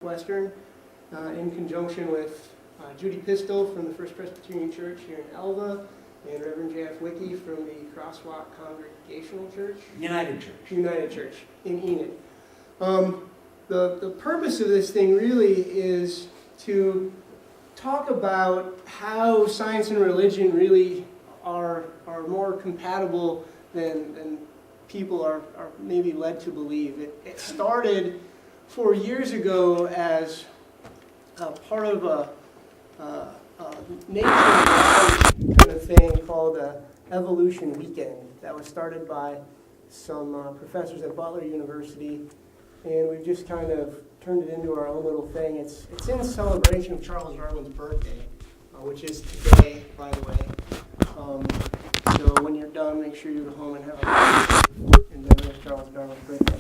Northwestern, in conjunction with Judy Pistol from the First Presbyterian Church here in Alva, and Reverend J.F. Wicke from the Crosswalk Congregational Church. United Church in Enid. The purpose of this thing really is to talk about how science and religion really are more compatible than people are maybe led to believe. It started 4 years ago as part of a nature kind of thing called Evolution Weekend that was started by some professors at Butler University, and we've just kind of turned it into our own little thing. It's in celebration of Charles Darwin's birthday, which is today, by the way. So when you're done, make sure you go home and have a in memory of Charles Darwin's birthday.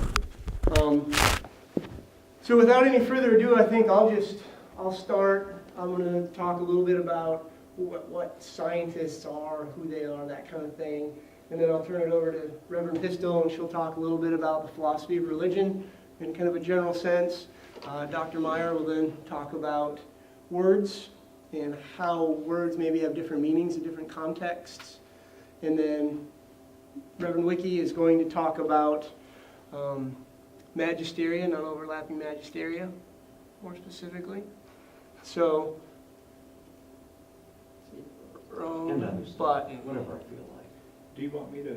So without any further ado, I think I'll start. I'm going to talk a little bit about what scientists are, who they are, that kind of thing. And then I'll turn it over to Reverend Pistol, and she'll talk a little bit about the philosophy of religion in kind of a general sense. Dr. Meyer will then talk about words and how words maybe have different meanings in different contexts. And then Reverend Wicke is going to talk about magisteria, non-overlapping magisteria, more specifically. So, wrong button. Whatever I feel like. Do you want me to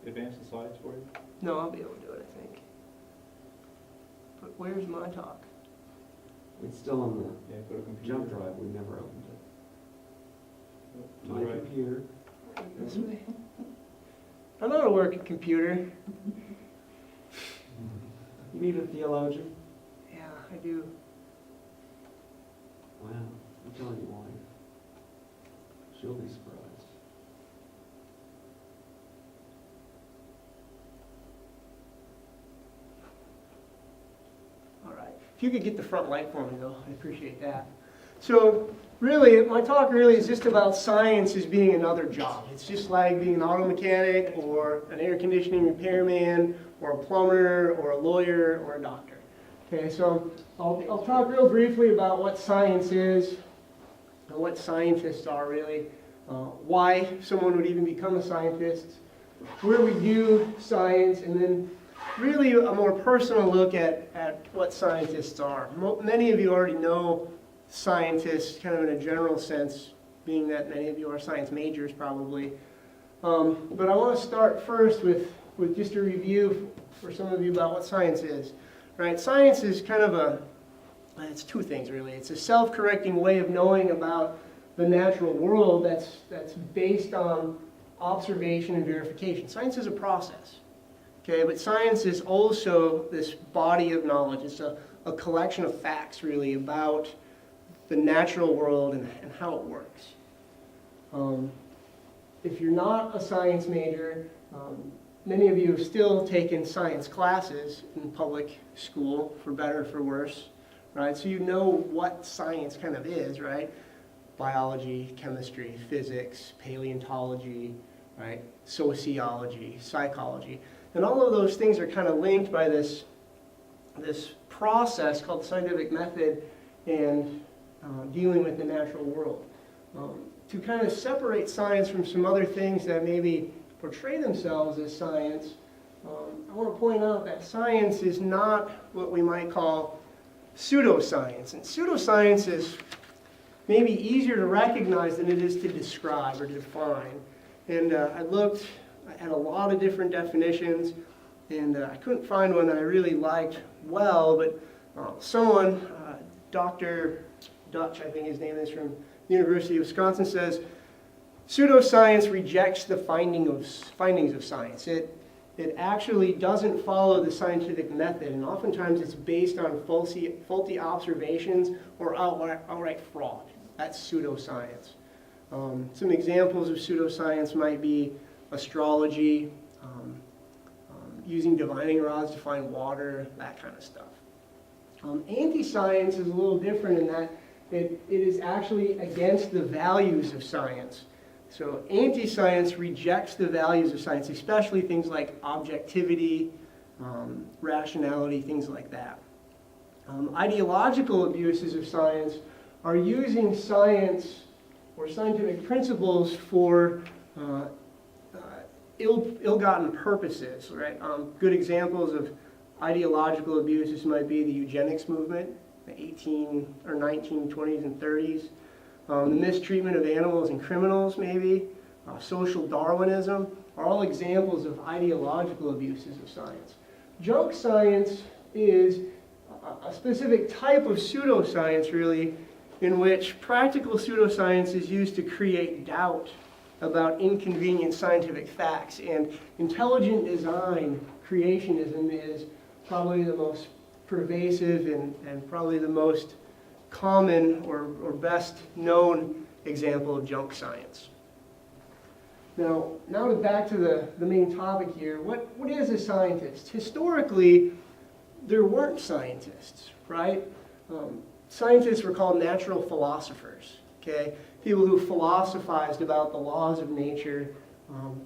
advance the slides for you? No, I'll be able to do it, I think. But where's my talk? It's still on the Yeah, go to computer. jump drive. We never opened it. To My the right. computer. This way. I know how to work a computer. You need a theologian? Yeah, I do. Wow. I'm telling you why. She'll be surprised. All right. If you could get the front light for me, though, I appreciate that. So, really, my talk really is just about science as being another job. It's just like being an auto mechanic or an air conditioning repairman or a plumber or a lawyer or a doctor. Okay, so I'll talk real briefly about what science is and what scientists are really, why someone would even become a scientist, where we do science, and then really a more personal look at what scientists are. Many of you already know scientists kind of in a general sense, being that many of you are science majors probably. But I want to start first with just a review for some of you about what science is. Right? Science is kind of it's two things really. It's a self-correcting way of knowing about the natural world that's based on observation and verification. Science is a process. Okay, but science is also this body of knowledge. It's a collection of facts really about the natural world and how it works. If you're not a science major, many of you have still taken science classes in public school, for better or for worse, right? So you know what science kind of is, right? Biology, chemistry, physics, paleontology, right? Sociology, psychology. And all of those things are kind of linked by this process called the scientific method and dealing with the natural world. To kind of separate science from some other things that maybe portray themselves as science, I want to point out that science is not what we might call pseudoscience. And pseudoscience is maybe easier to recognize than it is to describe or to define. And I looked at a lot of different definitions, and I couldn't find one that I really liked well, but someone, Dr. Dutch, I think his name is, from the University of Wisconsin, says, pseudoscience rejects the findings of science. It actually doesn't follow the scientific method, and oftentimes it's based on faulty observations or outright fraud. That's pseudoscience. Some examples of pseudoscience might be astrology, using divining rods to find water, that kind of stuff. Anti-science is a little different in that it is actually against the values of science. So anti-science rejects the values of science, especially things like objectivity, rationality, things like that. Ideological abuses of science are using science or scientific principles for ill-gotten purposes, right? Good examples of ideological abuses might be the eugenics movement, the 1920s and 30s, the mistreatment of animals and criminals maybe, social Darwinism, are all examples of ideological abuses of science. Junk science is a specific type of pseudoscience, really, in which practical pseudoscience is used to create doubt about inconvenient scientific facts. And intelligent design creationism is probably the most pervasive and probably the most common or best known example of junk science. Now back to the main topic here. What is a scientist? Historically, there weren't scientists, right? Scientists were called natural philosophers, okay? People who philosophized about the laws of nature,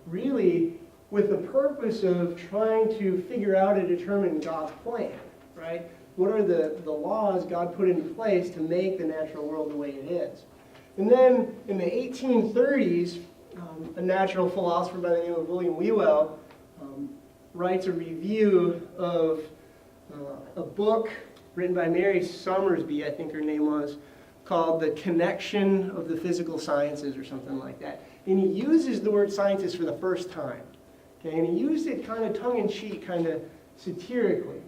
really with the purpose of trying to figure out and determine God's plan, right? What are the laws God put into place to make the natural world the way it is? And then in the 1830s, a natural philosopher by the name of William Whewell writes a review of a book written by Mary Summersby, I think her name was, called The Connection of the Physical Sciences or something like that. And he uses the word scientist for the first time. Okay? And he used it kind of tongue-in-cheek, kind of satirically.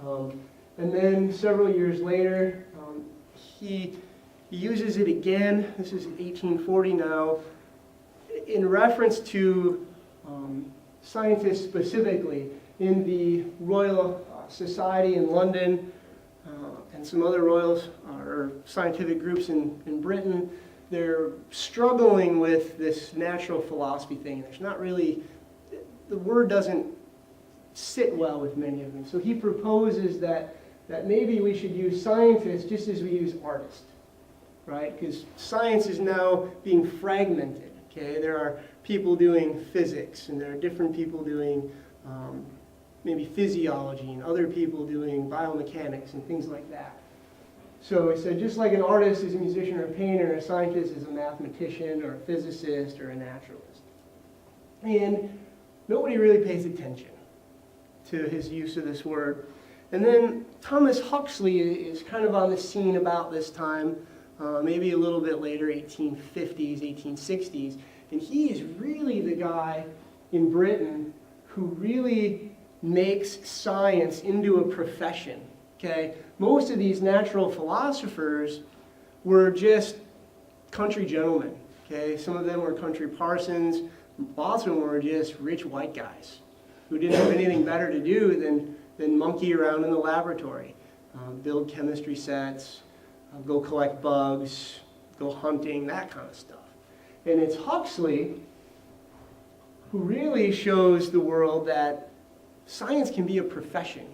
And then several years later, he uses it again. This is 1840 now, in reference to scientists specifically in the Royal Society in London and some other royals or scientific groups in Britain. They're struggling with this natural philosophy thing. There's not really, the word doesn't sit well with many of them. So he proposes that maybe we should use scientists just as we use artists, right? Because science is now being fragmented. Okay, there are people doing physics, and there are different people doing maybe physiology, and other people doing biomechanics and things like that. So he said, just like an artist is a musician or a painter, a scientist is a mathematician or a physicist or a naturalist. And nobody really pays attention to his use of this word. And then Thomas Huxley is kind of on the scene about this time, maybe a little bit later, 1850s, 1860s. And he is really the guy in Britain who really makes science into a profession. Okay? Most of these natural philosophers were just country gentlemen. Okay? Some of them were country parsons. Lots of them were just rich white guys who didn't have anything better to do than monkey around in the laboratory, build chemistry sets, go collect bugs, go hunting, that kind of stuff. And it's Huxley who really shows the world that science can be a profession,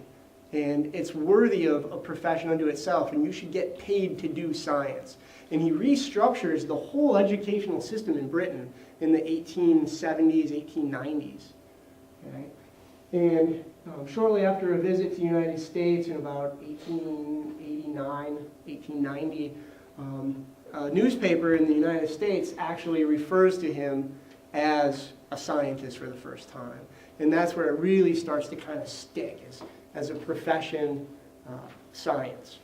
and it's worthy of a profession unto itself, and you should get paid to do science. And he restructures the whole educational system in Britain in the 1870s, 1890s. Okay? And shortly after a visit to the United States in about 1889, 1890, a newspaper in the United States actually refers to him as a scientist for the first time. And that's where it really starts to kind of stick as a profession, science.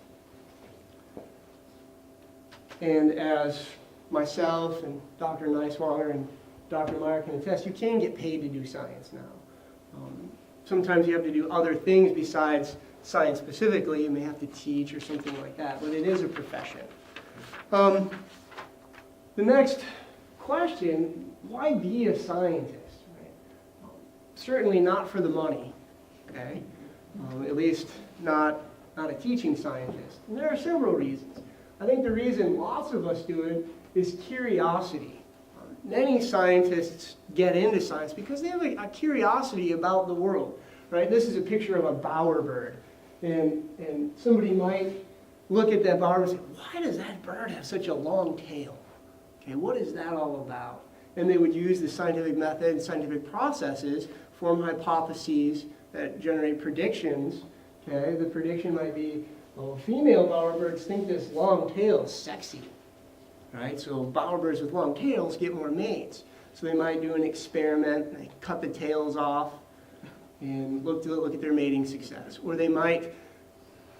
And as myself and Dr. Neiswanger and Dr. Meyer can attest, you can get paid to do science now. Sometimes you have to do other things besides science specifically. You may have to teach or something like that, but it is a profession. The next question, why be a scientist? Right? Certainly not for the money, okay? At least not a teaching scientist. And there are several reasons. I think the reason lots of us do it is curiosity. Many scientists get into science because they have a curiosity about the world, right? This is a picture of a bowerbird. And somebody might look at that bowerbird and say, why does that bird have such a long tail? Okay, what is that all about? And they would use the scientific method and scientific processes, form hypotheses that generate predictions. Okay, the prediction might be, Well, female bowerbirds think this long tail is sexy, right? So bowerbirds with long tails get more mates. So they might do an experiment, and they cut the tails off and look at their mating success. Or they might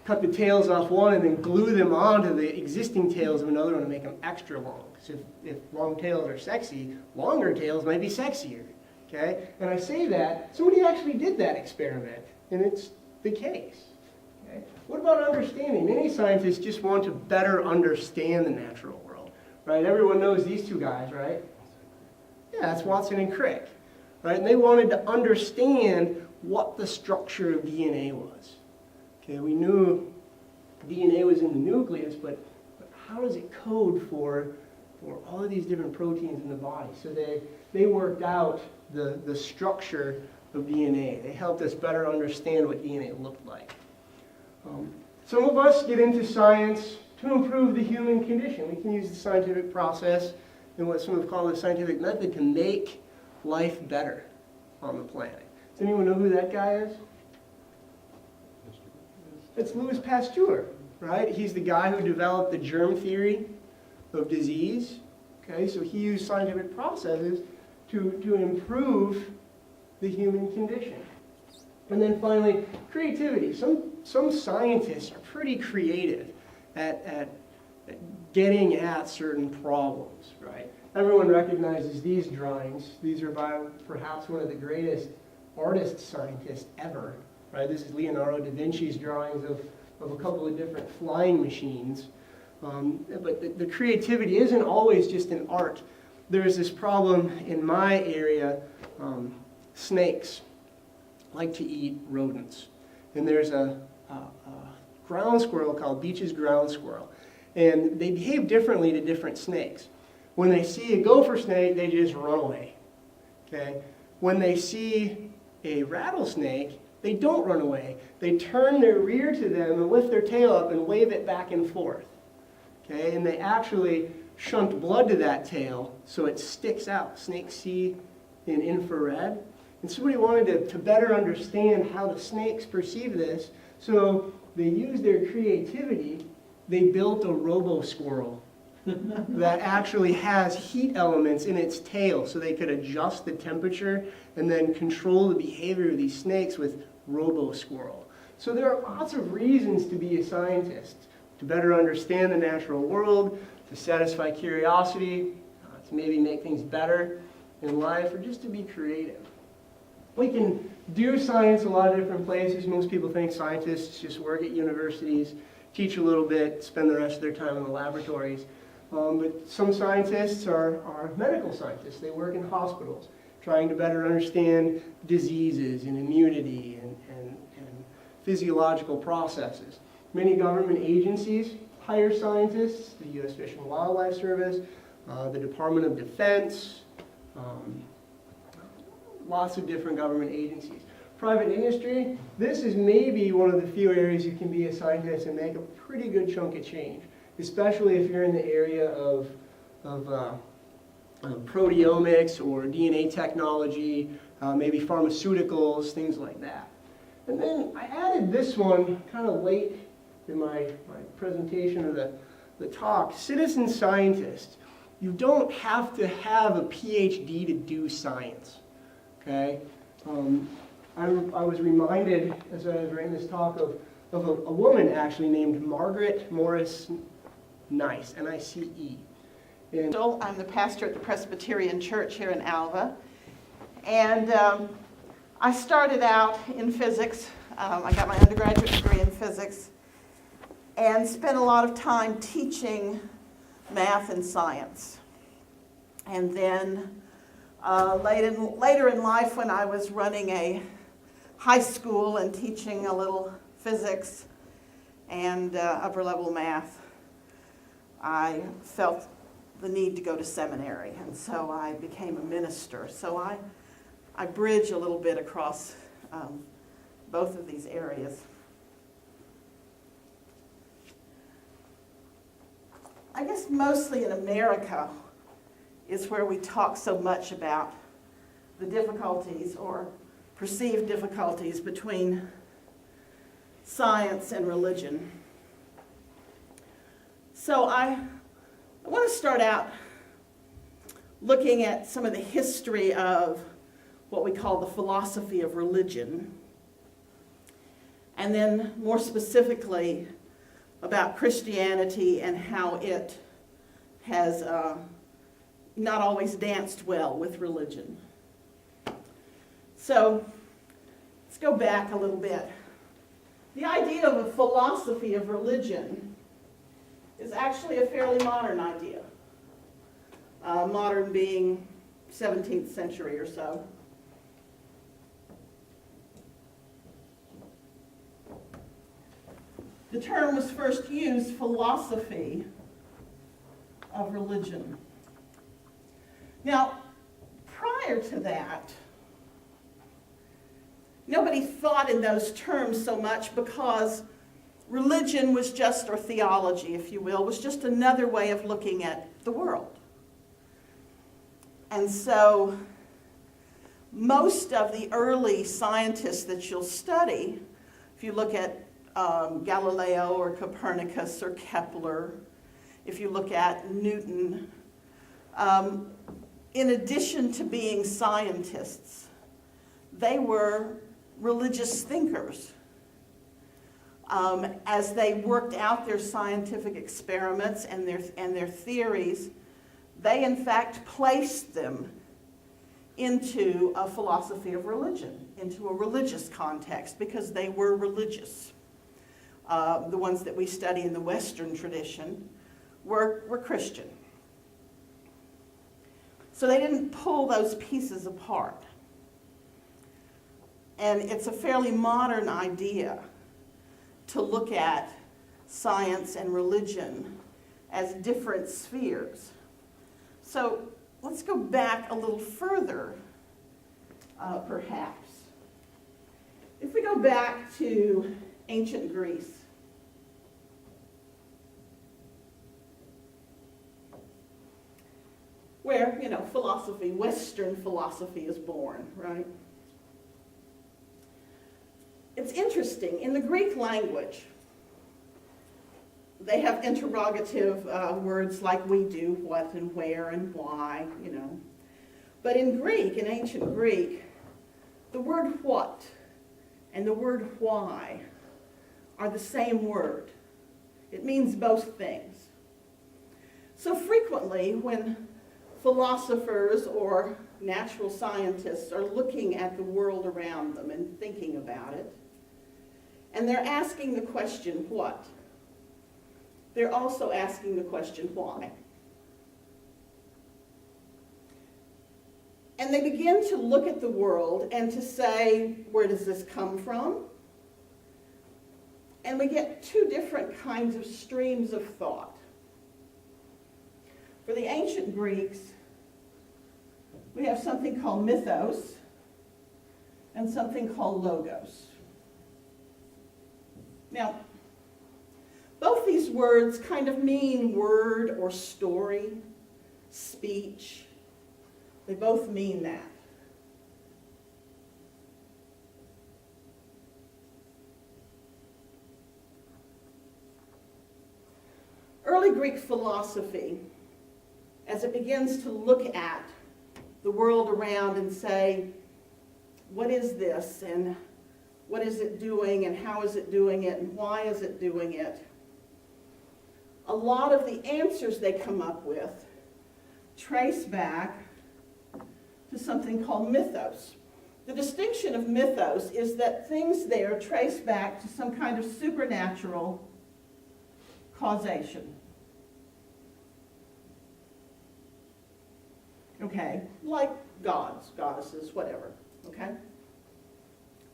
cut the tails off one and then glue them onto the existing tails of another one to make them extra long. So if long tails are sexy, longer tails might be sexier, okay? And I say that, somebody actually did that experiment, and it's the case. Okay? What about understanding? Many scientists just want to better understand the natural world, right? Everyone knows these two guys, right? Yeah, that's Watson and Crick, right? And they wanted to understand what the structure of DNA was. Okay, we knew DNA was in the nucleus, but how does it code for all of these different proteins in the body? So they worked out the structure of DNA. They helped us better understand what DNA looked like. Some of us get into science to improve the human condition. We can use the scientific process and what some have called the scientific method to make life better on the planet. Does anyone know who that guy is? It's Louis Pasteur, right? He's the guy who developed the germ theory of disease. Okay, so he used scientific processes to improve the human condition. And then finally, creativity. Some scientists are pretty creative at getting at certain problems, right? Everyone recognizes these drawings. These are by perhaps one of the greatest artist scientists ever, right? This is Leonardo da Vinci's drawings of a couple of different flying machines. But the creativity isn't always just in art. There's this problem in my area. Snakes like to eat rodents. And there's a ground squirrel called Beach's ground squirrel. And they behave differently to different snakes. When they see a gopher snake, they just run away. Okay? When they see a rattlesnake, they don't run away. They turn their rear to them and lift their tail up and wave it back and forth. Okay? And they actually shunt blood to that tail so it sticks out. Snakes see in infrared. And somebody wanted to better understand how the snakes perceive this, so they used their creativity. They built a robo-squirrel that actually has heat elements in its tail, so they could adjust the temperature and then control the behavior of these snakes with robo-squirrel. So there are lots of reasons to be a scientist: to better understand the natural world, to satisfy curiosity, to maybe make things better in life, or just to be creative. We can do science a lot of different places. Most people think scientists just work at universities, teach a little bit, spend the rest of their time in the laboratories. But some scientists are medical scientists. They work in hospitals, trying to better understand diseases and immunity and physiological processes. Many government agencies hire scientists: the U.S. Fish and Wildlife Service, the Department of Defense, lots of different government agencies. Private industry, this is maybe one of the few areas you can be a scientist and make a pretty good chunk of change, especially if you're in the area of proteomics or DNA technology, maybe pharmaceuticals, things like that. And then I added this one kind of late in my presentation of the talk: citizen scientist. You don't have to have a PhD to do science. Okay, I was reminded as I was writing this talk of a woman actually named Margaret Morris Nice, N-I-C-E. And I'm the pastor at the Presbyterian Church here in Alva, and I started out in physics. I got my undergraduate degree in physics and spent a lot of time teaching math and science. And then later in life, when I was running a high school and teaching a little physics and upper level math, I felt the need to go to seminary, and so I became a minister. So I bridge a little bit across both of these areas. I guess mostly in America is where we talk so much about the difficulties or perceived difficulties between science and religion. So I want to start out looking at some of the history of what we call the philosophy of religion, and then more specifically about Christianity and how it has not always danced well with religion. So let's go back a little bit. The idea of a philosophy of religion is actually a fairly modern idea. Modern being 17th century or so. The term was first used, philosophy of religion. Now, prior to that, nobody thought in those terms so much because religion was just, or theology, if you will, was just another way of looking at the world. And so most of the early scientists that you'll study, if you look at Galileo or Copernicus or Kepler, if you look at Newton, in addition to being scientists, they were religious thinkers. As they worked out their scientific experiments and their theories, they in fact placed them into a philosophy of religion, into a religious context, because they were religious. The ones that we study in the Western tradition were Christian. So they didn't pull those pieces apart. And it's a fairly modern idea to look at science and religion as different spheres. So let's go back a little further, perhaps. If we go back to ancient Greece, where, philosophy, Western philosophy is born, right? It's interesting. In the Greek language, they have interrogative words like we do, what and where and why, But in Greek, in ancient Greek, the word what and the word why are the same word. It means both things. So frequently, when philosophers or natural scientists are looking at the world around them and thinking about it, and they're asking the question, what? They're also asking the question, why? And they begin to look at the world and to say, where does this come from? And we get two different kinds of streams of thought. For the ancient Greeks, we have something called mythos and something called logos. Now, both these words kind of mean word or story, speech. They both mean that. Early Greek philosophy, as it begins to look at the world around and say, what is this, and what is it doing, and how is it doing it, and why is it doing it? A lot of the answers they come up with trace back to something called mythos. The distinction of mythos is that things there trace back to some kind of supernatural causation. Okay, like gods, goddesses, whatever, okay?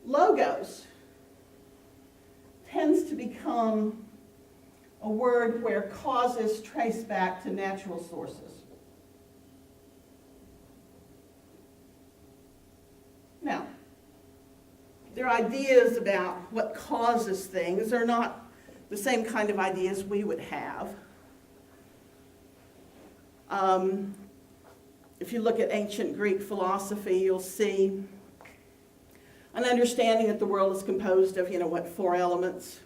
Logos tends to become a word where causes trace back to natural sources. Now, their ideas about what causes things are not the same kind of ideas we would have. If you look at ancient Greek philosophy, you'll see an understanding that the world is composed of, 4 elements,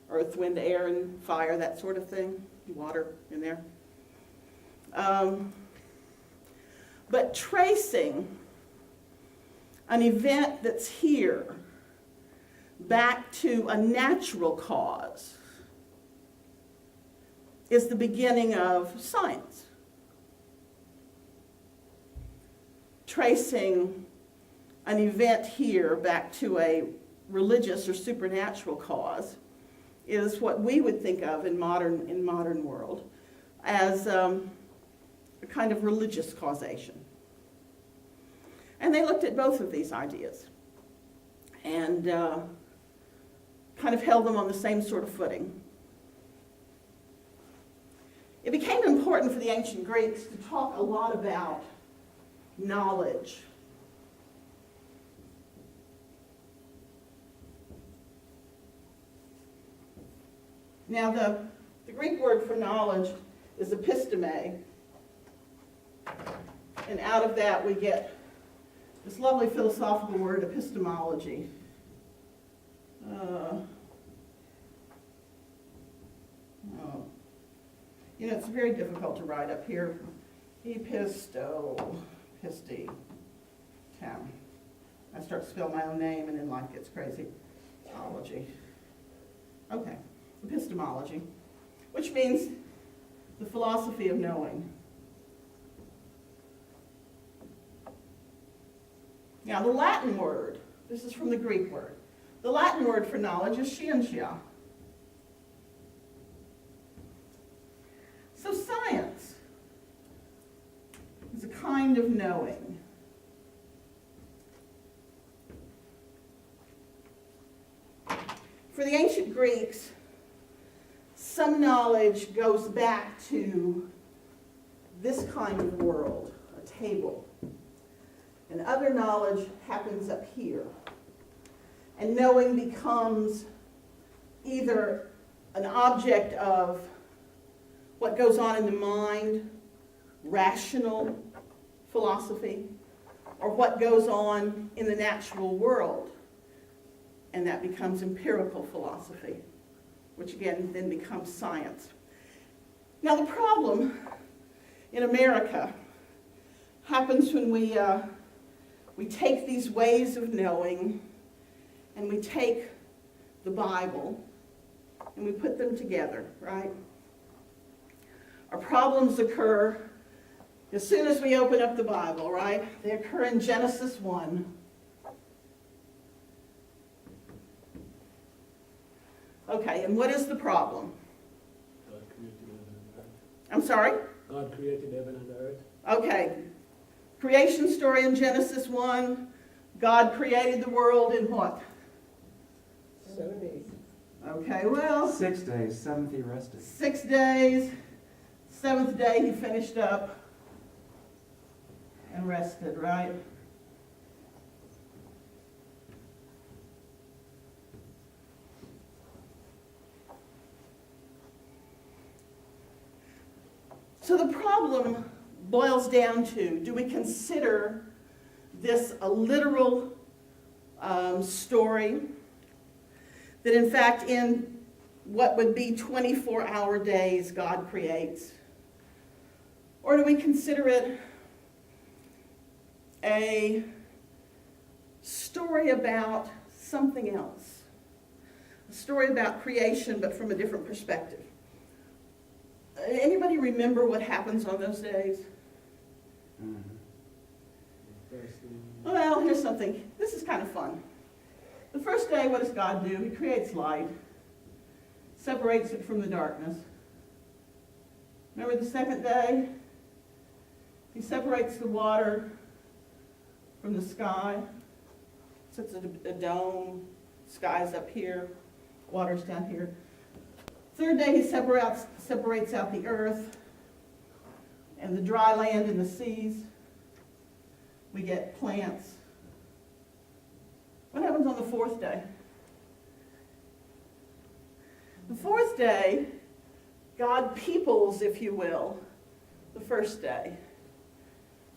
earth, wind, air, and fire, that sort of thing, water in there. But tracing an event that's here back to a natural cause is the beginning of science. Tracing an event here back to a religious or supernatural cause is what we would think of in modern world as a kind of religious causation. And they looked at both of these ideas and kind of held them on the same sort of footing. It became important for the ancient Greeks to talk a lot about knowledge. Now, the Greek word for knowledge is episteme, and out of that we get this lovely philosophical word, epistemology. You know, it's very difficult to write up here. Pisti. I start to spell my own name and then life gets crazy. Ology. Okay, epistemology, which means the philosophy of knowing. Now, the Latin word, this is from the Greek word. The Latin word for knowledge is scientia. So science is a kind of knowing. For the ancient Greeks, some knowledge goes back to this kind of world, a table. And other knowledge happens up here. And knowing becomes either an object of what goes on in the mind, rational philosophy, or what goes on in the natural world, and that becomes empirical philosophy, which again then becomes science. Now the problem in America happens when we take these ways of knowing and we take the Bible and we put them together, right? Our problems occur as soon as we open up the Bible, right? They occur in Genesis 1. Okay, and what is the problem? God created heaven and earth. I'm sorry? God created heaven and earth. Okay. Creation story in Genesis 1. God created the world in what? 7 days. Okay, well, 6 days, seventh he rested. 6 days. Seventh day he finished up and rested, right? So the problem boils down to, do we consider this a literal story that in fact in what would be 24-hour days God creates? Or do we consider it a story about something else? A story about creation, but from a different perspective. Anybody remember what happens on those days? Mm-hmm. Well, here's something. This is kind of fun. The first day, what does God do? He creates light, separates it from the darkness. Remember the second day? He separates the water from the sky. Sets a dome, sky's up here, water's down here. Third day, he separates out the earth and the dry land and the seas. We get plants. What happens on the fourth day? The fourth day, God peoples, if you will, the first day.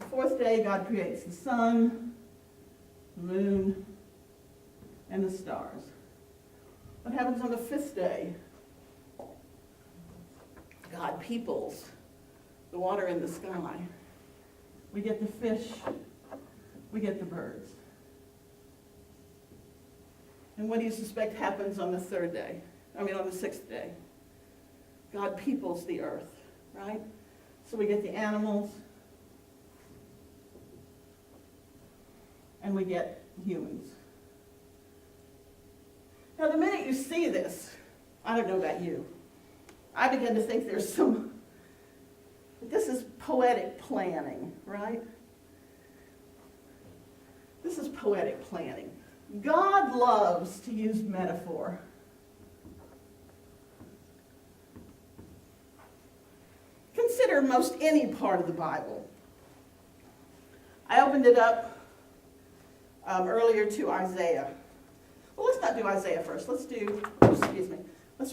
The fourth day, God creates the sun, the moon, and the stars. What happens on the fifth day? God peoples the water in the sky. We get the fish, we get the birds. And what do you suspect happens on the third day? On the sixth day? God peoples the earth, right? So we get the animals, and we get humans. Now, the minute you see this, I don't know about you, I begin to think this is poetic planning, right? This is poetic planning. God loves to use metaphor. Consider most any part of the Bible. I opened it up earlier to Isaiah. Well, let's not do Isaiah first. Let's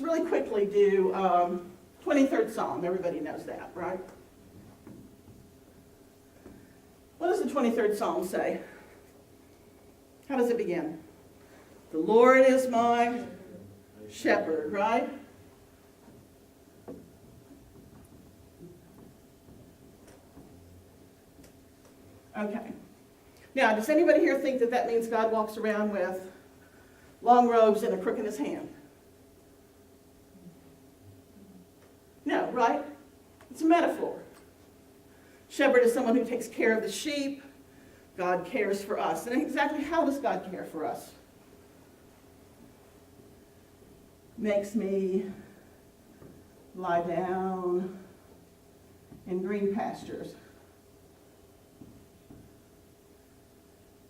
really quickly do 23rd Psalm. Everybody knows that, right? What does the 23rd Psalm say? How does it begin? The Lord is my shepherd, right? Okay. Now, does anybody here think that that means God walks around with long robes and a crook in his hand? No, right? It's a metaphor. Shepherd is someone who takes care of the sheep. God cares for us. And exactly how does God care for us? Makes me lie down in green pastures.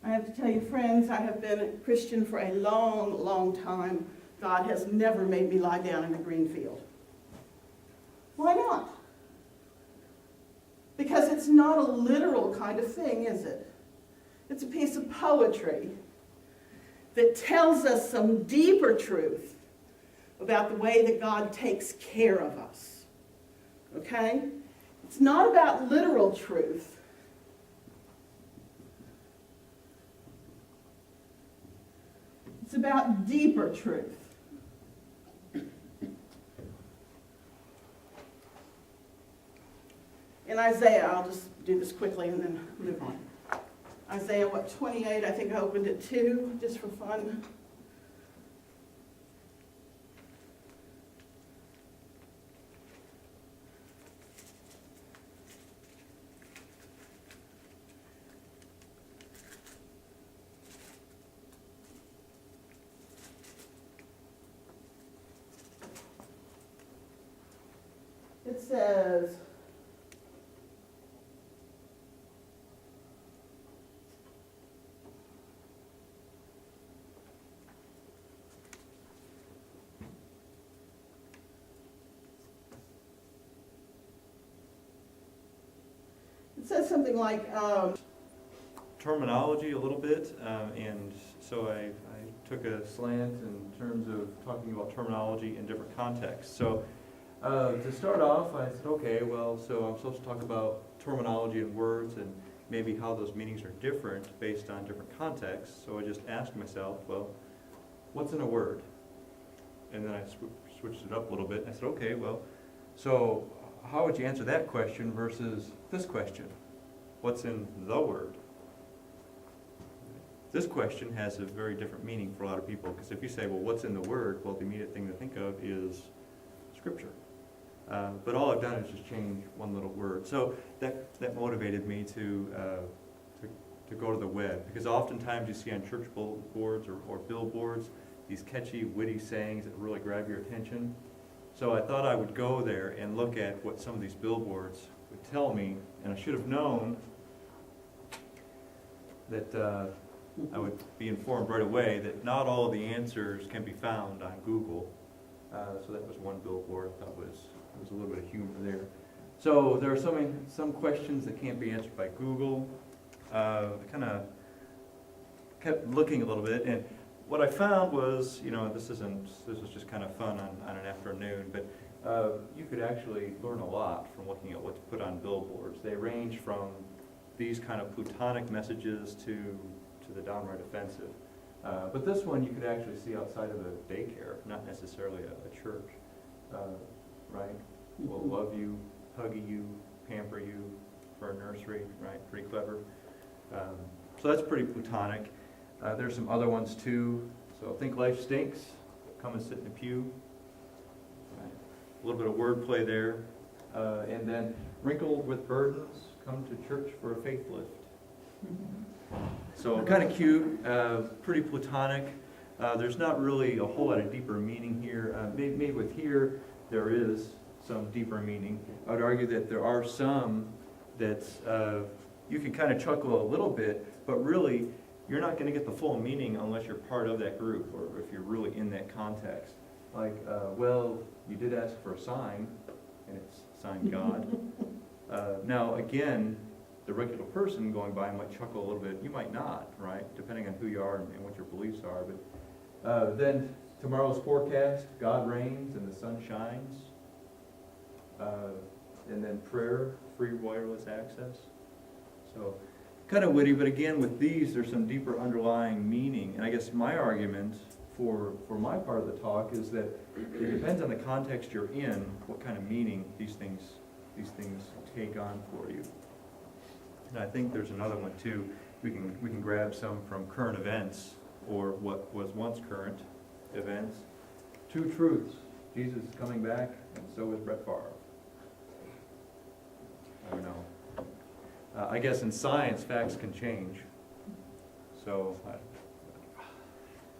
I have to tell you, friends, I have been a Christian for a long, long time. God has never made me lie down in a green field. Why not? Because it's not a literal kind of thing, is it? It's a piece of poetry that tells us some deeper truth about the way that God takes care of us. Okay? It's not about literal truth. It's about deeper truth. In Isaiah, I'll just do this quickly and then move on. Isaiah, 28, I think I opened it too, just for fun. It says, something like, terminology a little bit, and so I took a slant in terms of talking about terminology in different contexts. So to start off, I said, okay, well, so I'm supposed to talk about terminology and words and maybe how those meanings are different based on different contexts. So I just asked myself, well, what's in a word? And then I switched it up a little bit. I said, okay, well, so how would you answer that question versus this question? What's in the word? This question has a very different meaning for a lot of people, because if you say, well, what's in the word? Well, the immediate thing to think of is Scripture. But all I've done is just change one little word. So that motivated me to go to the web, because oftentimes you see on church bulletin boards or billboards these catchy, witty sayings that really grab your attention. So I thought I would go there and look at what some of these billboards would tell me, and I should have known that I would be informed right away that not all of the answers can be found on Google. So that was one billboard. I thought was a little bit of humor there. So there are some questions that can't be answered by Google. I kind of kept looking a little bit, and what I found was, this was just kind of fun on an afternoon, but you could actually learn a lot from looking at what's put on billboards. They range from these kind of plutonic messages to the downright offensive. But this one you could actually see outside of a daycare, not necessarily a church, right? will love you, hug you, pamper you for a nursery, right? Pretty clever. So that's pretty platonic. There's some other ones too. So think life stinks, come and sit in the pew. Right. A little bit of wordplay there. And then wrinkled with burdens, come to church for a faith lift. So kind of cute, pretty platonic. There's not really a whole lot of deeper meaning here. Maybe with here, there is some deeper meaning. I would argue that there are some that you can kind of chuckle a little bit, but really, you're not going to get the full meaning unless you're part of that group or if you're really in that context. Like, well, you did ask for a sign, and it's signed God. Now, again, the regular person going by might chuckle a little bit. You might not, right? Depending on who you are and what your beliefs are. But then tomorrow's forecast, God reigns and the sun shines. And then prayer, free wireless access. So kind of witty, but again, with these, there's some deeper underlying meaning. And I guess my argument for my part of the talk is that it depends on the context you're in, what kind of meaning these things take on for you. And I think there's another one too. We can grab some from current events or what was once current events. Two truths: Jesus is coming back, and so is Brett Favre. I don't know. I guess in science, facts can change. So,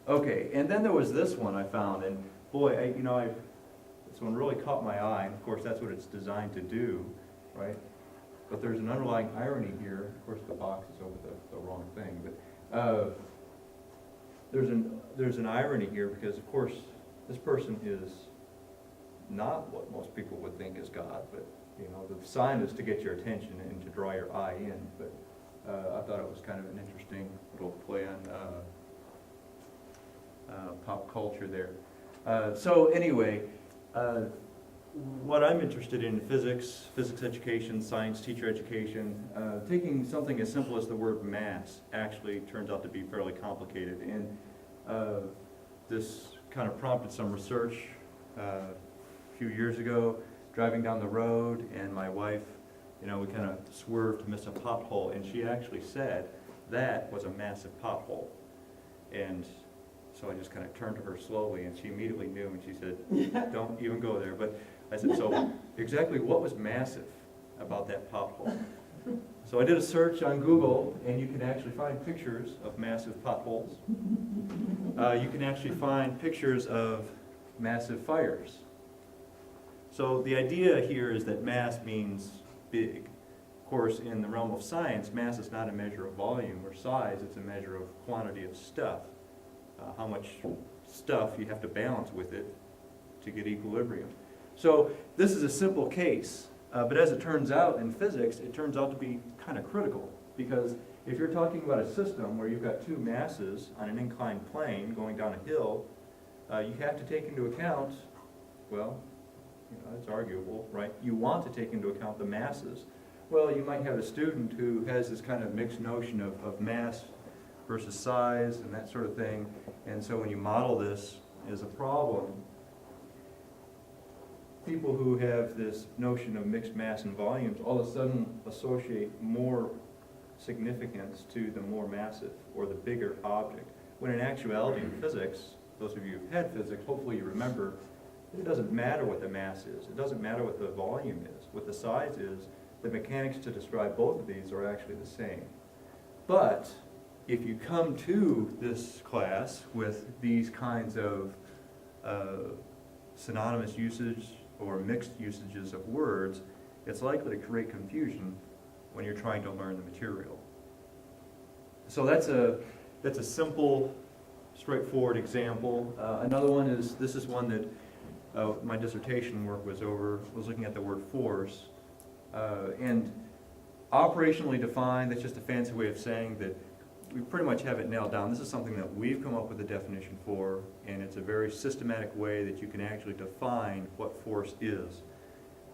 okay. And then there was this one I found, and boy, this one really caught my eye. Of course, that's what it's designed to do, right? But there's an underlying irony here. Of course, the box is over the wrong thing, but there's an irony here because, of course, this person is not what most people would think is God, but the sign is to get your attention and to draw your eye in. But I thought it was kind of an interesting little play on pop culture there. So anyway, what I'm interested in physics education, science teacher education, taking something as simple as the word mass actually turns out to be fairly complicated. And this kind of prompted some research a few years ago, driving down the road, and my wife, we kind of swerved to miss a pothole, and she actually said that was a massive pothole. And so I just kind of turned to her slowly, and she immediately knew, and she said, don't even go there. But I said, so exactly what was massive about that pothole? So I did a search on Google, and you can actually find pictures of massive potholes. You can actually find pictures of massive fires. So the idea here is that mass means big. Of course, in the realm of science, mass is not a measure of volume or size, it's a measure of quantity of stuff. How much stuff you have to balance with it to get equilibrium. So this is a simple case, but as it turns out in physics, it turns out to be kind of critical, because if you're talking about a system where you've got two masses on an inclined plane going down a hill, you have to take into account, well, it's arguable, right? You want to take into account the masses. Well, you might have a student who has this kind of mixed notion of mass versus size and that sort of thing. And so when you model this as a problem, people who have this notion of mixed mass and volumes all of a sudden associate more significance to the more massive or the bigger object. When in actuality in physics, those of you who've had physics, hopefully you remember, it doesn't matter what the mass is. It doesn't matter what the volume is. What the size is, the mechanics to describe both of these are actually the same. But if you come to this class with these kinds of synonymous usage or mixed usages of words, it's likely to create confusion when you're trying to learn the material. So that's a simple, straightforward example. Another one is, this is one that my dissertation work was looking at the word force. And operationally defined, that's just a fancy way of saying that we pretty much have it nailed down. This is something that we've come up with a definition for, and it's a very systematic way that you can actually define what force is.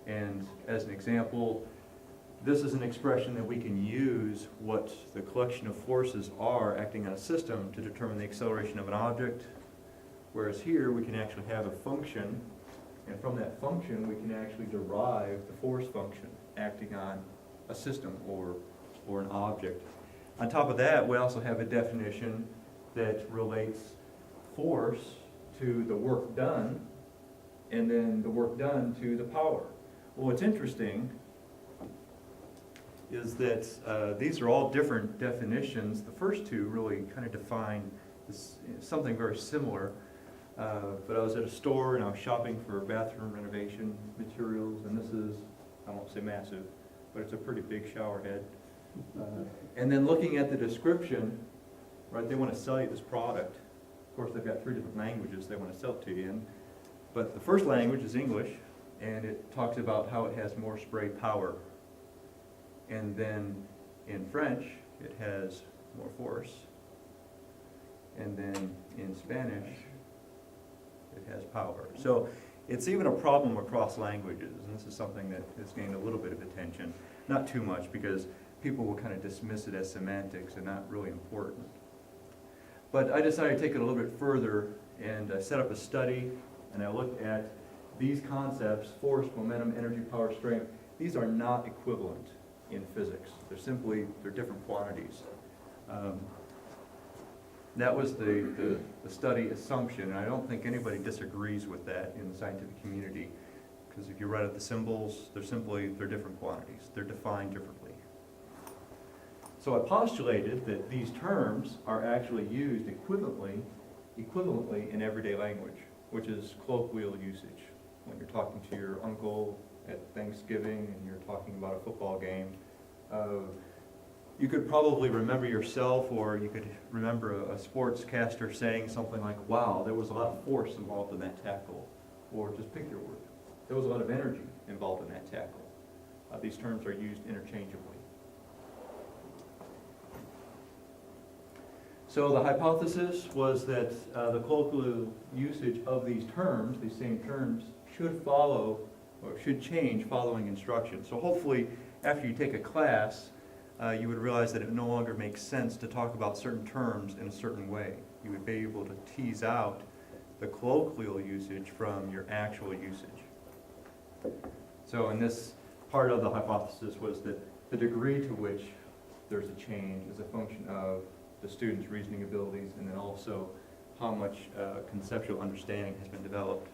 And as an example, this is an expression that we can use what the collection of forces are acting on a system to determine the acceleration of an object, whereas here we can actually have a function And from that function, we can actually derive the force function acting on a system or an object. On top of that, we also have a definition that relates force to the work done, and then the work done to the power. Well, what's interesting is that these are all different definitions. The first two really kind of define this, something very similar. But I was at a store and I was shopping for bathroom renovation materials, and this is, I won't say massive, but it's a pretty big shower head. And then looking at the description, right, they want to sell you this product. Of course, they've got 3 different languages they want to sell it to you in. But the first language is English, and it talks about how it has more spray power. And then in French, it has more force. And then in Spanish, it has power. So it's even a problem across languages, and this is something that has gained a little bit of attention. Not too much, because people will kind of dismiss it as semantics and not really important. But I decided to take it a little bit further, and I set up a study, and I looked at these concepts: force, momentum, energy, power, strength. These are not equivalent in physics. They're different quantities. That was the study assumption, and I don't think anybody disagrees with that in the scientific community, because if you write out the symbols, they're different quantities. They're defined differently. So I postulated that these terms are actually used equivalently in everyday language, which is colloquial usage. When you're talking to your uncle at Thanksgiving and you're talking about a football game, you could probably remember yourself, or you could remember a sportscaster saying something like, "Wow, there was a lot of force involved in that tackle," or just pick your word. There was a lot of energy involved in that tackle. These terms are used interchangeably. So the hypothesis was that the colloquial usage of these terms, these same terms, should follow, or should change following instruction. So hopefully, after you take a class, you would realize that it no longer makes sense to talk about certain terms in a certain way. You would be able to tease out the colloquial usage from your actual usage. So in this part of the hypothesis was that the degree to which there's a change is a function of the student's reasoning abilities, and then also how much conceptual understanding has been developed.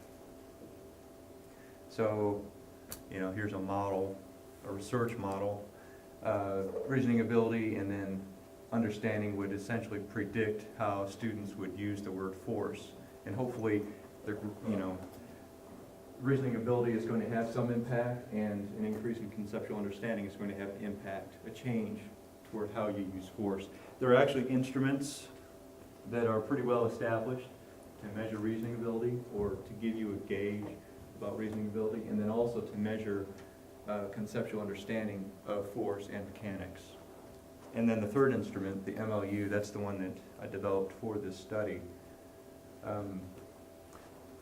So, here's a model, a research model. Reasoning ability and then understanding would essentially predict how students would use the word force. And hopefully, reasoning ability is going to have some impact, and an increase in conceptual understanding is going to have an impact, a change toward how you use force. There are actually instruments that are pretty well established to measure reasoning ability, or to give you a gauge about reasoning ability, and then also to measure conceptual understanding of force and mechanics. And then the third instrument, the MLU, that's the one that I developed for this study. So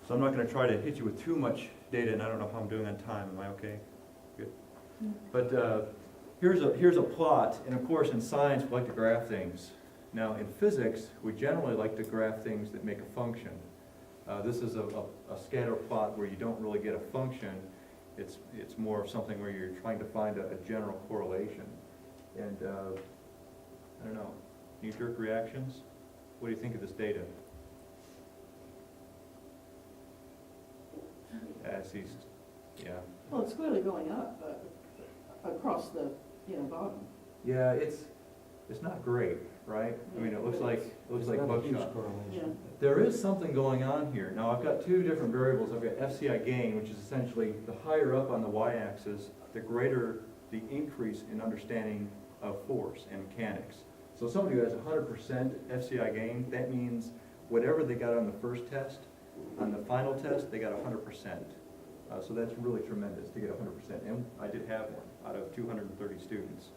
I'm not going to try to hit you with too much data, and I don't know how I'm doing on time. Am I okay? Good. But here's a plot, and of course in science we like to graph things. Now in physics, we generally like to graph things that make a function. This is a scatter plot where you don't really get a function. It's more of something where you're trying to find a general correlation. And I don't know, knee-jerk reactions? What do you think of this data? Yeah. Well, it's clearly going up across the bottom. Yeah, it's not great, right? I mean, it looks like It's not a huge buckshot. correlation. Yeah. There is something going on here. Now, I've got 2 different variables. I've got FCI gain, which is essentially the higher up on the y-axis, the greater the increase in understanding of force and mechanics. So somebody who has 100% FCI gain, that means whatever they got on the first test, on the final test, they got 100%. So that's really tremendous to get 100%. And I did have one out of 230 students.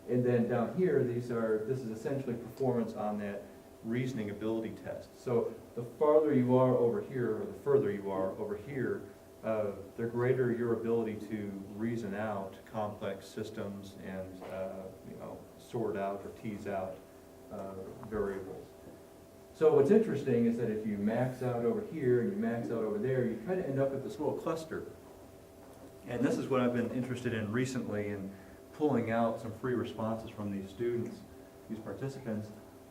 And then down here, this is essentially performance on that reasoning ability test. So the farther you are over here, or the further you are over here, the greater your ability to reason out complex systems and sort out or tease out variables. So what's interesting is that if you max out over here and you max out over there, you kind of end up with this little cluster. And this is what I've been interested in recently, in pulling out some free responses from these students, these participants.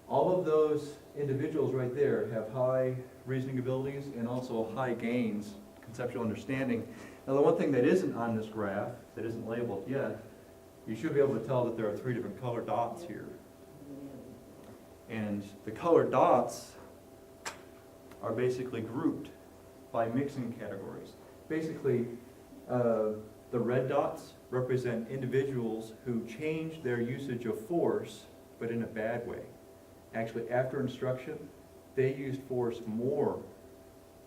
All of those individuals right there have high reasoning abilities and also high gains, conceptual understanding. Now the one thing that isn't on this graph, that isn't labeled yet, you should be able to tell that there are 3 different colored dots here. And the colored dots are basically grouped by mixing categories. Basically, the red dots represent individuals who change their usage of force, but in a bad way. Actually, after instruction, they used force more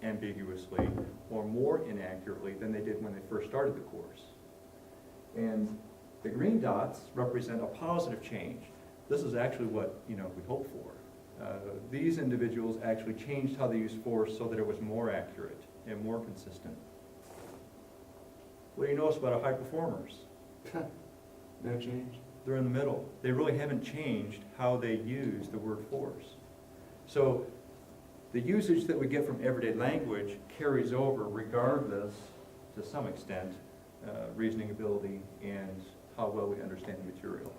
ambiguously or more inaccurately than they did when they first started the course. And the green dots represent a positive change. This is actually what we hope for. These individuals actually changed how they used force so that it was more accurate and more consistent. What do you notice about our high performers? No change. They're in the middle. They really haven't changed how they use the word force. So the usage that we get from everyday language carries over regardless, to some extent, reasoning ability and how well we understand the material.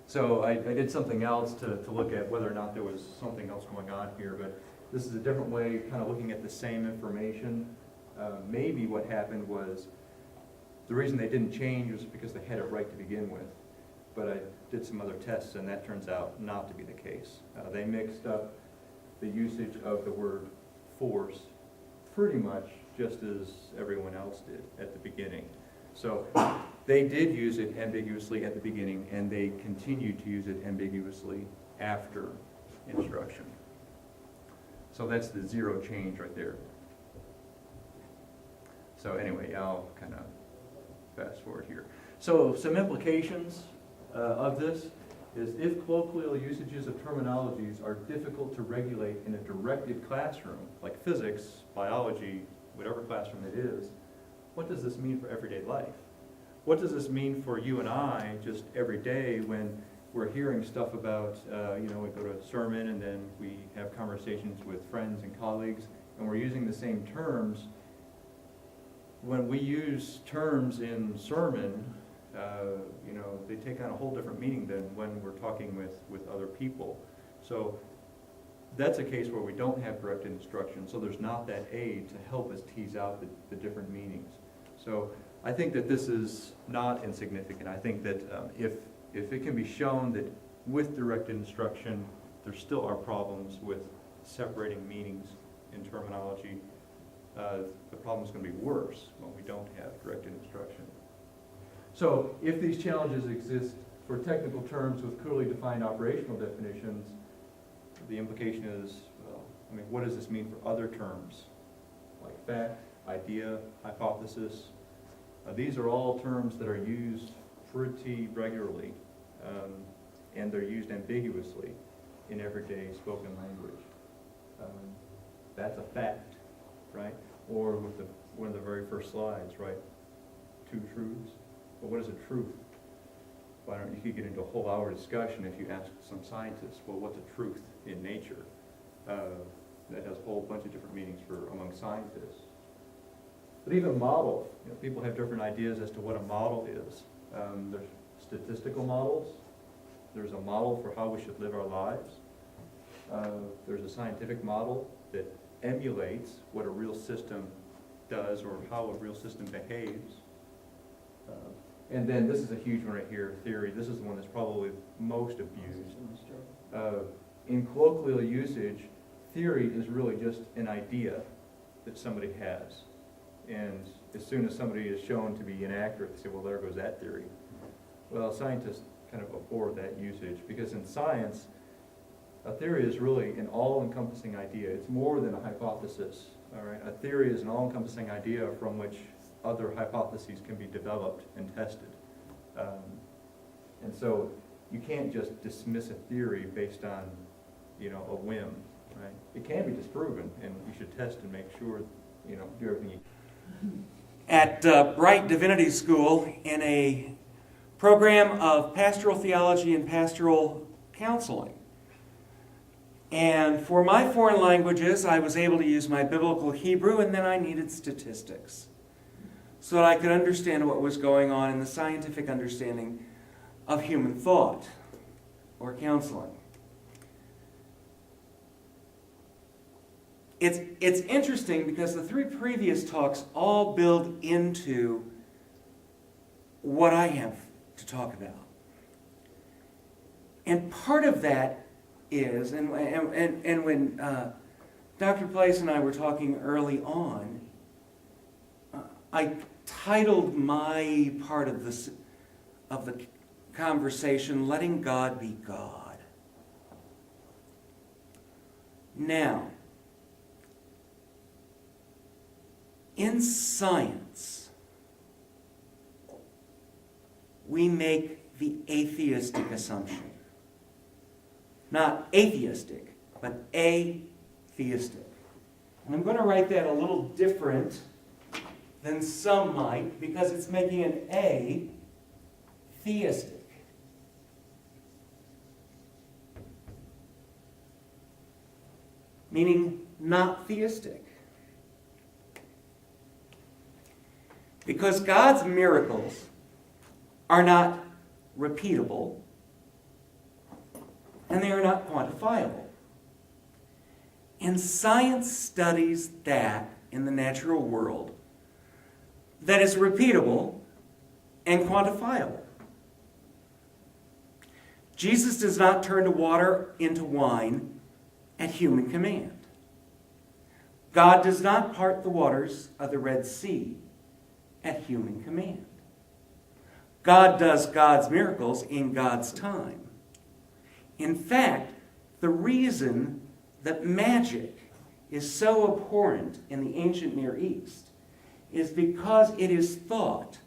So I did something else to look at whether or not there was something else going on here, but this is a different way, kind of looking at the same information. Maybe what happened was, the reason they didn't change was because they had it right to begin with. But I did some other tests, and that turns out not to be the case. They mixed up the usage of the word force pretty much just as everyone else did at the beginning. So they did use it ambiguously at the beginning, and they continued to use it ambiguously after instruction. So that's the 0 change right there. So anyway, I'll kind of fast forward here. So some implications of this is, if colloquial usages of terminologies are difficult to regulate in a directed classroom, like physics, biology, whatever classroom it is, what does this mean for everyday life? What does this mean for you and I just every day when we're hearing stuff about, we go to a sermon and then we have conversations with friends and colleagues, and we're using the same terms. When we use terms in sermon, they take on a whole different meaning than when we're talking with other people. So that's a case where we don't have directed instruction, so there's not that aid to help us tease out the different meanings. So I think that this is not insignificant. I think that if it can be shown that with directed instruction, there still are problems with separating meanings in terminology, the problem is going to be worse when we don't have directed instruction. So if these challenges exist for technical terms with clearly defined operational definitions, the implication is, what does this mean for other terms like fact, idea, hypothesis? These are all terms that are used pretty regularly, and they're used ambiguously in everyday spoken language. That's a fact, right? Or with one of the very first slides, right? 2 truths. But what is a truth? You could get into a whole hour discussion if you ask some scientists, well, what's a truth in nature? That has a whole bunch of different meanings among scientists. But even model, people have different ideas as to what a model is. There's statistical models. There's a model for how we should live our lives. There's a scientific model that emulates what a real system does or how a real system behaves. And then this is a huge one right here, theory. This is the one that's probably most abused. In colloquial usage, theory is really just an idea that somebody has. And as soon as somebody is shown to be inaccurate, they say, well, there goes that theory. Well, scientists kind of abhor that usage, because in science, a theory is really an all-encompassing idea. It's more than a hypothesis. All right? A theory is an all-encompassing idea from which other hypotheses can be developed and tested. And so you can't just dismiss a theory based on, a whim, right? It can be disproven, and you should test and make sure, do everything you can. At Bright Divinity School, in a program of pastoral theology and pastoral counseling. And for my foreign languages, I was able to use my biblical Hebrew, and then I needed statistics so that I could understand what was going on in the scientific understanding of human thought or counseling. It's interesting because the three previous talks all build into what I have to talk about. And part of that is, and when Dr. Place and I were talking early on, I titled my part of the conversation, Letting God Be God. Now, in science, we make the atheistic assumption. Not atheistic, but atheistic. And I'm going to write that a little different than some might, because it's making an A theistic. Meaning not theistic. Because God's miracles are not repeatable, and they are not quantifiable. And science studies that in the natural world that is repeatable and quantifiable. Jesus does not turn the water into wine at human command. God does not part the waters of the Red Sea at human command. God does God's miracles in God's time. In fact, the reason that magic is so abhorrent in the ancient Near East is because it is thought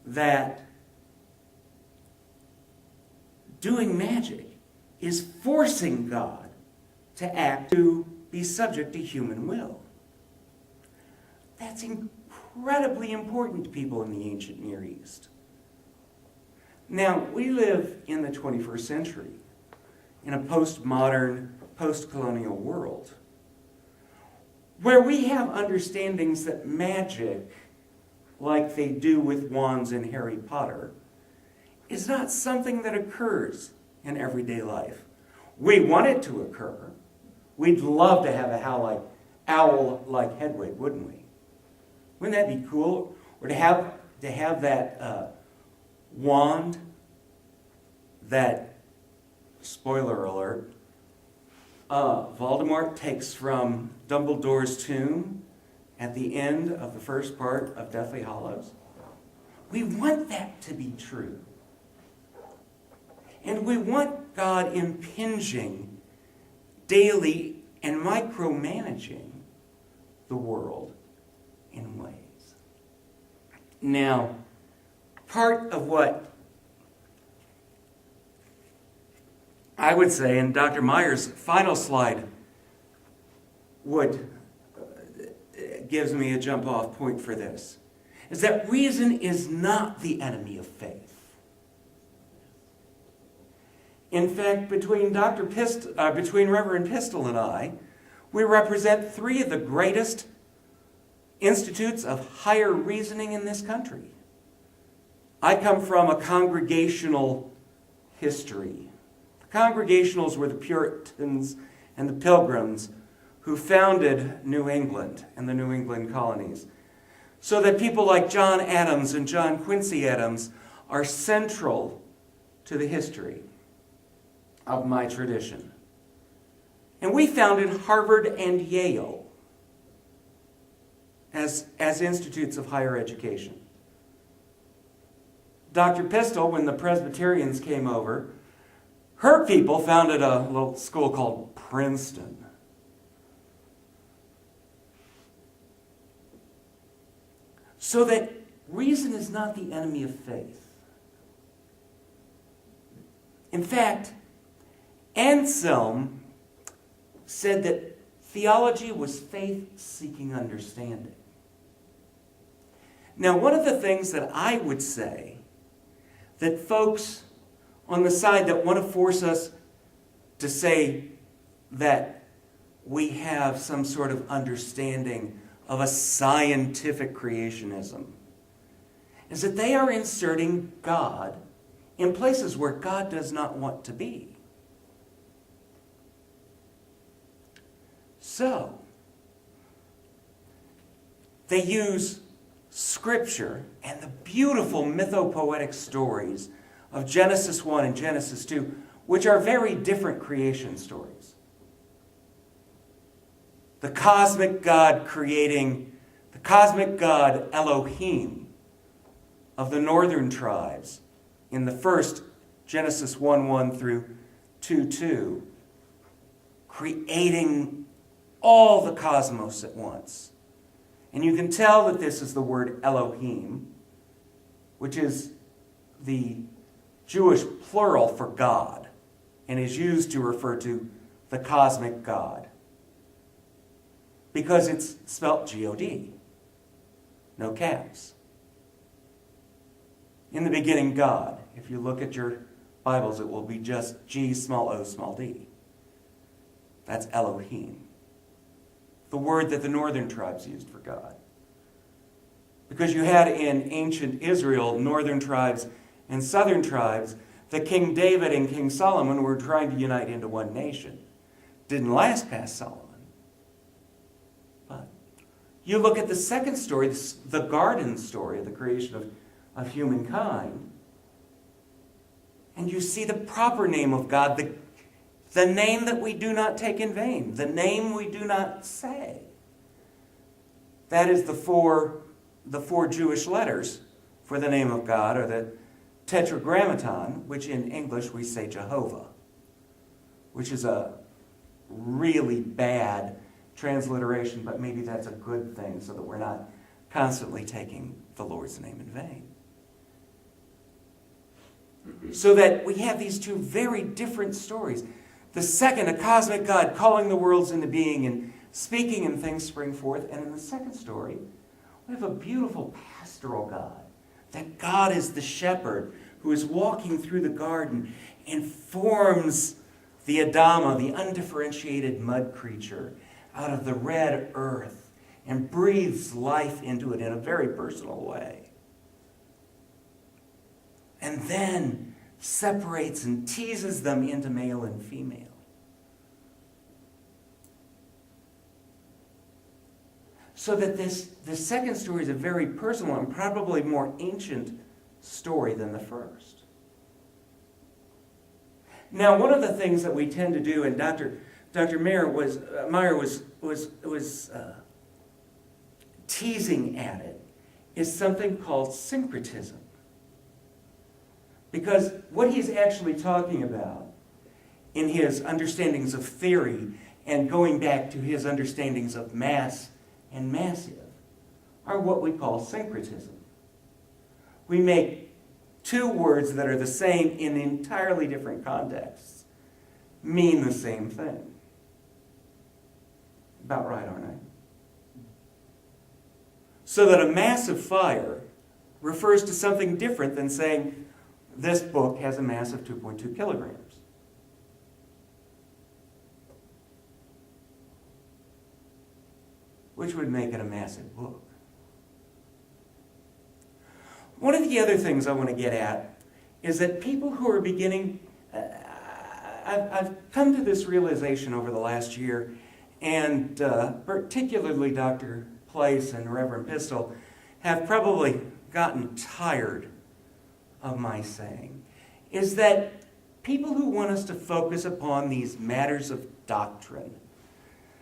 that doing magic is forcing God to act, to be subject to human will. That's incredibly important to people in the ancient Near East. Now, we live in the 21st century, in a postmodern, post-colonial world, where we have understandings that magic, like they do with wands in Harry Potter, is not something that occurs in everyday life. We want it to occur. We'd love to have a owl-like Hedwig, wouldn't we? Wouldn't that be cool? Or to have that wand that, spoiler alert, Voldemort takes from Dumbledore's tomb at the end of the first part of Deathly Hallows. We want that to be true. And we want God impinging daily and micromanaging the world in ways. Now, part of what I would say, and Dr. Meyer's final slide gives me a jump-off point for this, is that reason is not the enemy of faith. In fact, between Reverend Pistol and I, we represent three of the greatest institutes of higher reasoning in this country. I come from a congregational history. The Congregationals were the Puritans and the Pilgrims who founded New England and the New England colonies, so that people like John Adams and John Quincy Adams are central to the history of my tradition. And we founded Harvard and Yale as institutes of higher education. Dr. Pistol, when the Presbyterians came over, her people founded a little school called Princeton. So that reason is not the enemy of faith. In fact, Anselm said that theology was faith-seeking understanding. Now, one of the things that I would say that folks on the side that want to force us to say that we have some sort of understanding of a scientific creationism is that they are inserting God in places where God does not want to be. So, they use Scripture and the beautiful mythopoetic stories of Genesis 1 and Genesis 2, which are very different creation stories. The cosmic God Elohim of the northern tribes in the first Genesis 1:1 through 2:2, creating all the cosmos at once. And you can tell that this is the word Elohim, which is the Jewish plural for God, and is used to refer to the cosmic God, because it's spelt G-O-D, no caps. In the beginning, God. If you look at your Bibles, it will be just G, small o, small d. That's Elohim, the word that the northern tribes used for God. Because you had in ancient Israel northern tribes and southern tribes that King David and King Solomon were trying to unite into one nation. Didn't last past Solomon. But you look at the second story, the garden story of the creation of humankind, and you see the proper name of God, the name that we do not take in vain, the name we do not say. That is the four Jewish letters for the name of God, or the Tetragrammaton, which in English we say Jehovah, which is a really bad transliteration, but maybe that's a good thing so that we're not constantly taking the Lord's name in vain. So that we have these two very different stories. The second, a cosmic God calling the worlds into being and speaking and things spring forth. And in the second story, we have a beautiful pastoral God. That God is the shepherd who is walking through the garden and forms the Adama, the undifferentiated mud creature, out of the red earth and breathes life into it in a very personal way. And then separates and teases them into male and female. So that the second story is a very personal and probably more ancient story than the first. Now, one of the things that we tend to do, and Dr. Meyer was teasing at it, is something called syncretism. Because what he's actually talking about in his understandings of theory and going back to his understandings of mass and massive are what we call syncretism. We make two words that are the same in entirely different contexts mean the same thing. About right, aren't I? So that a massive fire refers to something different than saying this book has a mass of 2.2 kilograms. Which would make it a massive book. One of the other things I want to get at is that people who are beginning, I've come to this realization over the last year, and particularly Dr. Place and Reverend Pistol have probably gotten tired of my saying, is that people who want us to focus upon these matters of doctrine,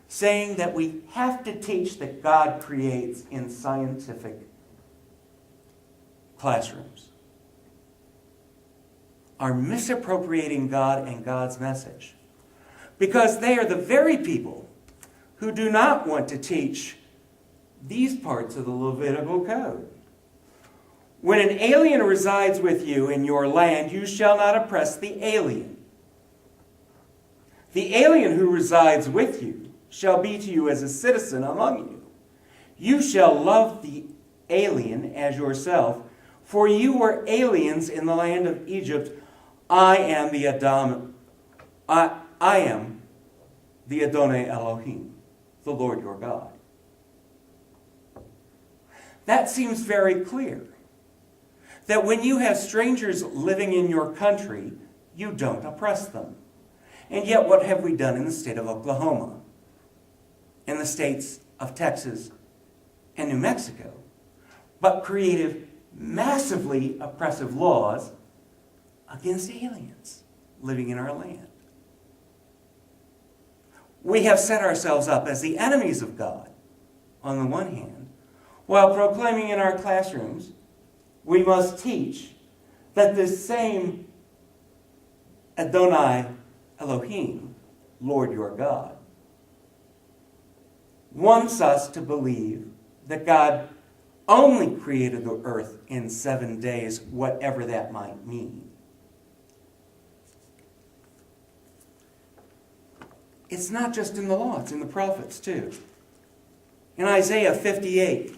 saying that we have to teach that God creates in scientific classrooms, are misappropriating God and God's message. Because they are the very people who do not want to teach these parts of the Levitical code. When an alien resides with you in your land, you shall not oppress the alien. The alien who resides with you shall be to you as a citizen among you. You shall love the alien as yourself, for you were aliens in the land of Egypt. I am the I am the Adonai Elohim, the Lord your God. That seems very clear. That when you have strangers living in your country, you don't oppress them. And yet what have we done in the state of Oklahoma, in the states of Texas and New Mexico, but created massively oppressive laws against aliens living in our land. We have set ourselves up as the enemies of God, on the one hand, while proclaiming in our classrooms we must teach that this same Adonai Elohim, Lord your God, wants us to believe that God only created the earth in 7 days, whatever that might mean. It's not just in the law, it's in the prophets too. In Isaiah 58,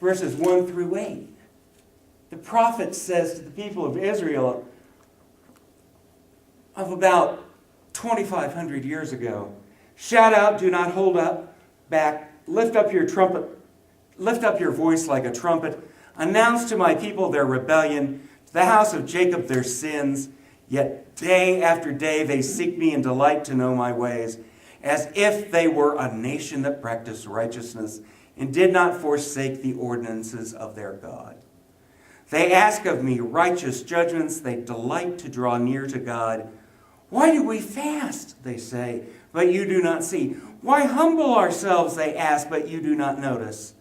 verses 1 through 8, the prophet says to the people of Israel of about 2,500 years ago, shout out, do not hold up back, lift up your trumpet, lift up your voice like a trumpet, announce to my people their rebellion, to the house of Jacob their sins, yet day after day they seek me and delight to know my ways, as if they were a nation that practiced righteousness and did not forsake the ordinances of their God. They ask of me righteous judgments, they delight to draw near to God. Why do we fast, they say, but you do not see? Why humble ourselves, they ask, but you do not notice?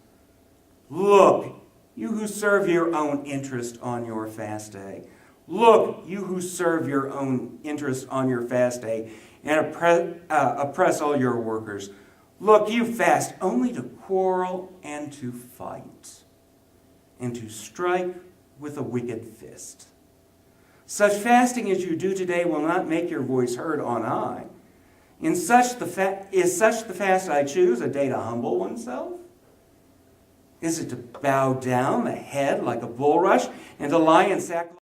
Look, you who serve your own interest on your fast day. Look, you who serve your own interest on your fast day and oppress all your workers. Look, you fast only to quarrel and to fight and to strike with a wicked fist. Such fasting as you do today will not make your voice heard on high. Is such the fast I choose, a day to humble oneself? Is it to bow down the head like a bulrush and to lie in sackcloth?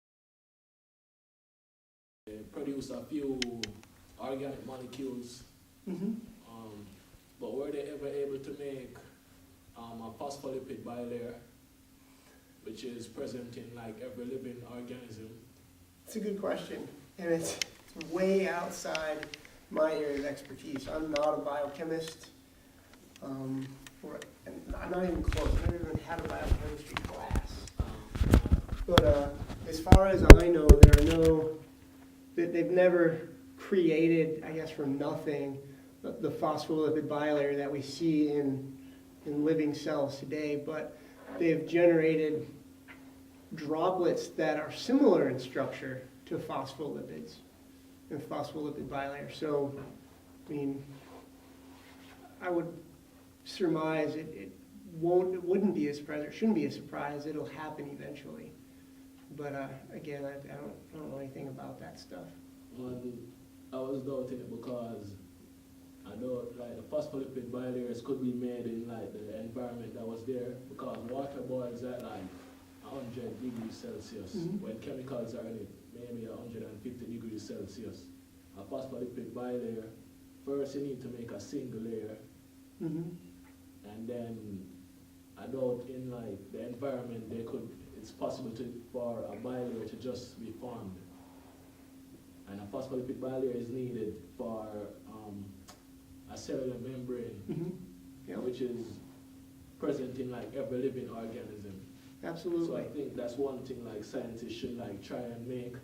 Produce a few organic molecules, but were they ever able to make a phospholipid bilayer, which is present in like every living organism? It's a good question, and it's way outside my area of expertise. I'm not a biochemist, and I'm not even close. I've never even had a biochemistry class. But as far as I know, they've never created, I guess from nothing, the phospholipid bilayer that we see in living cells today, but they've generated droplets that are similar in structure to phospholipids and phospholipid bilayer. So, I mean, I would surmise it wouldn't be a surprise, or it shouldn't be a surprise. It'll happen eventually. But again, I don't know anything about that stuff. Well, I was doubting it because I know like the phospholipid bilayers could be made in like the environment that was there, because water boils at like 100 degrees Celsius, when chemicals are in it, maybe 150 degrees Celsius. A phospholipid bilayer, first you need to make a single layer, and then I doubt in like the environment it's possible for a bilayer to just be formed. And a phospholipid bilayer is needed for a cellular membrane, which is present in like every living organism. Absolutely. So I think that's one thing like scientists should like try and make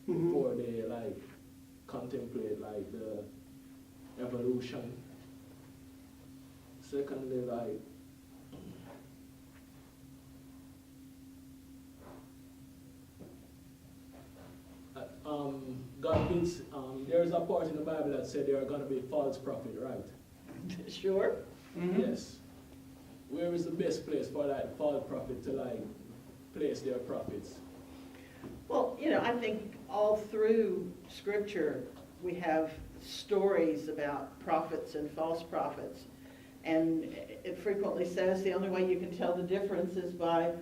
before they like contemplate like the evolution. Secondly, like God thinks there is a part in the Bible that said there are going to be false prophets, right? Sure. Yes. Where is the best place for that false prophet to like place their prophets? Well, I think all through Scripture we have stories about prophets and false prophets. And it frequently says the only way you can tell the difference is by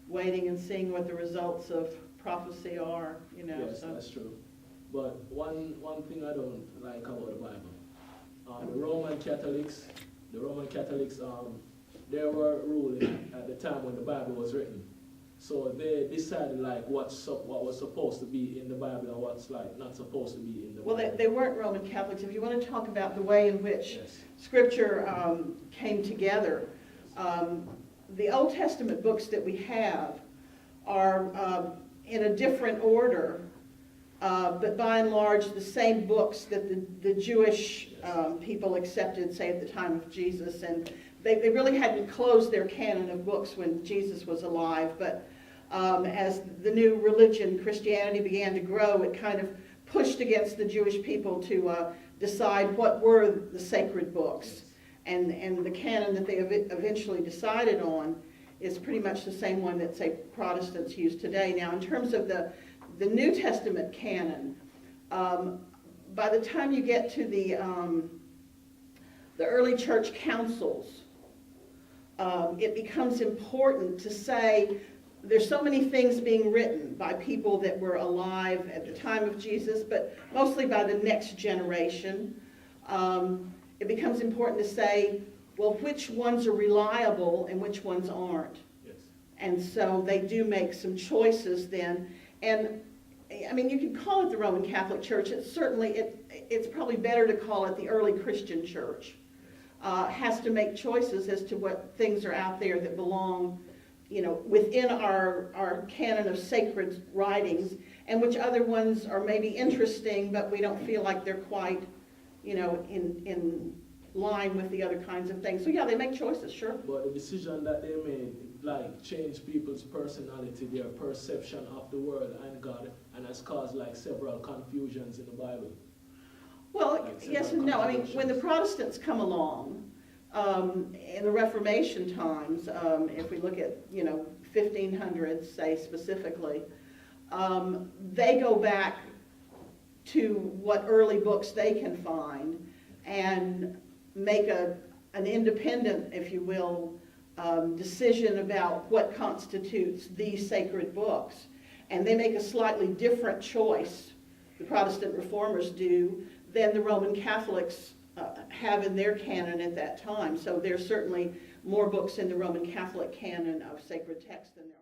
waiting and seeing what the results of prophecy are, you know, Yes, so. that's true. But one thing I don't like about the Bible, the Roman Catholics, they were ruling at the time when the Bible was written. So they decided like what was supposed to be in the Bible and what's like not supposed to be in the Well, Bible. they weren't Roman Catholics. If you want to talk about the way in which Yes. Scripture came together, the Old Testament books that we have are in a different order, but by and large the same books that the Jewish people accepted, say, at the time of Jesus. And they really hadn't closed their canon of books when Jesus was alive, but as the new religion, Christianity, began to grow, it kind of pushed against the Jewish people to decide what were the sacred books. And the canon that they eventually decided on is pretty much the same one that, say, Protestants use today. Now, in terms of the New Testament canon, by the time you get to the early church councils, it becomes important to say there's so many things being written by people that were alive at the time of Jesus, but mostly by the next generation. It becomes important to say, well, which ones are reliable and which ones aren't. Yes. And so they do make some choices then. And I mean, you can call it the Roman Catholic Church. It's probably better to call it the early Christian church. Has to make choices as to what things are out there that belong, you know, within our canon of sacred writings, and which other ones are maybe interesting, but we don't feel like they're quite, you know, in line with the other kinds of things. So yeah, they make choices, sure. But the decision that they made, like, changed people's personality, their perception of the world and God, and has caused like several confusions in the Bible. Well, Like yes and no. I mean, when the Protestants come along, in the Reformation times, if we look at, you know, 1500s, say specifically, they go back to what early books they can find and make an independent, if you will, decision about what constitutes these sacred books. And they make a slightly different choice, the Protestant reformers do, than the Roman Catholics have in their canon at that time. So there's certainly more books in the Roman Catholic canon of sacred text than there are.